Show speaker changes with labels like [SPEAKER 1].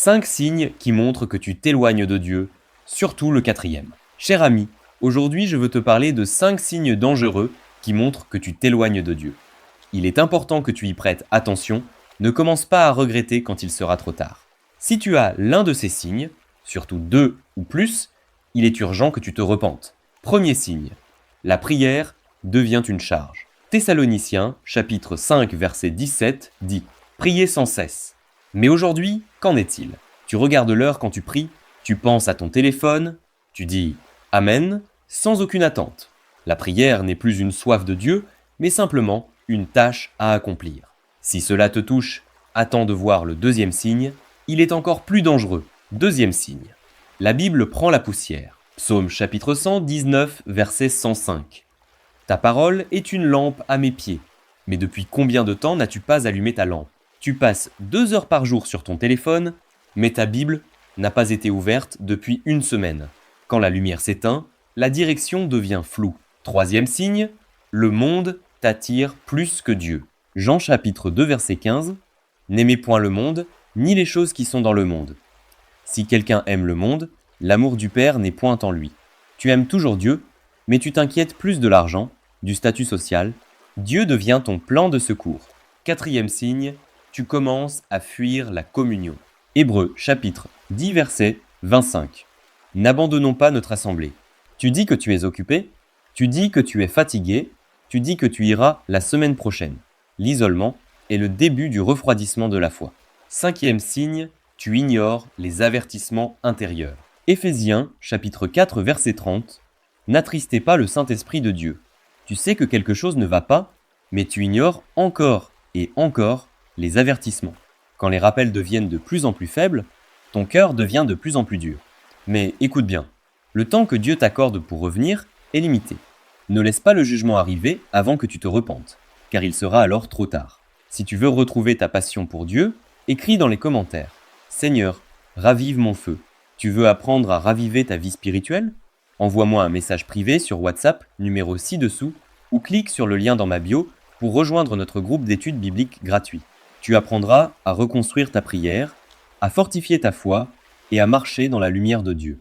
[SPEAKER 1] 5 signes qui montrent que tu t'éloignes de Dieu, surtout le quatrième. Cher ami, aujourd'hui je veux te parler de 5 signes dangereux qui montrent que tu t'éloignes de Dieu. Il est important que tu y prêtes attention, ne commence pas à regretter quand il sera trop tard. Si tu as l'un de ces signes, surtout 2 ou plus, il est urgent que tu te repentes. Premier signe, la prière devient une charge. Thessaloniciens, chapitre 5, verset 17, dit « Priez sans cesse ». Mais aujourd'hui, qu'en est-il ? Tu regardes l'heure quand tu pries, tu penses à ton téléphone, tu dis « Amen » sans aucune attente. La prière n'est plus une soif de Dieu, mais simplement une tâche à accomplir. Si cela te touche, attends de voir le deuxième signe, il est encore plus dangereux. Deuxième signe, la Bible prend la poussière. Psaume chapitre 119, verset 105. Ta parole est une lampe à mes pieds. Mais depuis combien de temps n'as-tu pas allumé ta lampe ? Tu passes 2 heures par jour sur ton téléphone, mais ta Bible n'a pas été ouverte depuis une semaine. Quand la lumière s'éteint, la direction devient floue. Troisième signe, le monde t'attire plus que Dieu. Jean chapitre 2 verset 15. N'aimez point le monde, ni les choses qui sont dans le monde. Si quelqu'un aime le monde, l'amour du Père n'est point en lui. Tu aimes toujours Dieu, mais tu t'inquiètes plus de l'argent, du statut social. Dieu devient ton plan de secours. Quatrième signe, tu commences à fuir la communion. Hébreux chapitre 10 verset 25. N'abandonnons pas notre assemblée. Tu dis que tu es occupé, tu dis que tu es fatigué, tu dis que tu iras la semaine prochaine. L'isolement est le début du refroidissement de la foi. Cinquième signe, tu ignores les avertissements intérieurs. Éphésiens chapitre 4 verset 30. N'attristez pas le Saint-Esprit de Dieu. Tu sais que quelque chose ne va pas, mais tu ignores encore et encore les avertissements. Quand les rappels deviennent de plus en plus faibles, ton cœur devient de plus en plus dur. Mais écoute bien, le temps que Dieu t'accorde pour revenir est limité. Ne laisse pas le jugement arriver avant que tu te repentes, car il sera alors trop tard. Si tu veux retrouver ta passion pour Dieu, écris dans les commentaires « Seigneur, ravive mon feu ». Tu veux apprendre à raviver ta vie spirituelle ? Envoie-moi un message privé sur WhatsApp, numéro ci-dessous, ou clique sur le lien dans ma bio pour rejoindre notre groupe d'études bibliques gratuit. Tu apprendras à reconstruire ta prière, à fortifier ta foi et à marcher dans la lumière de Dieu.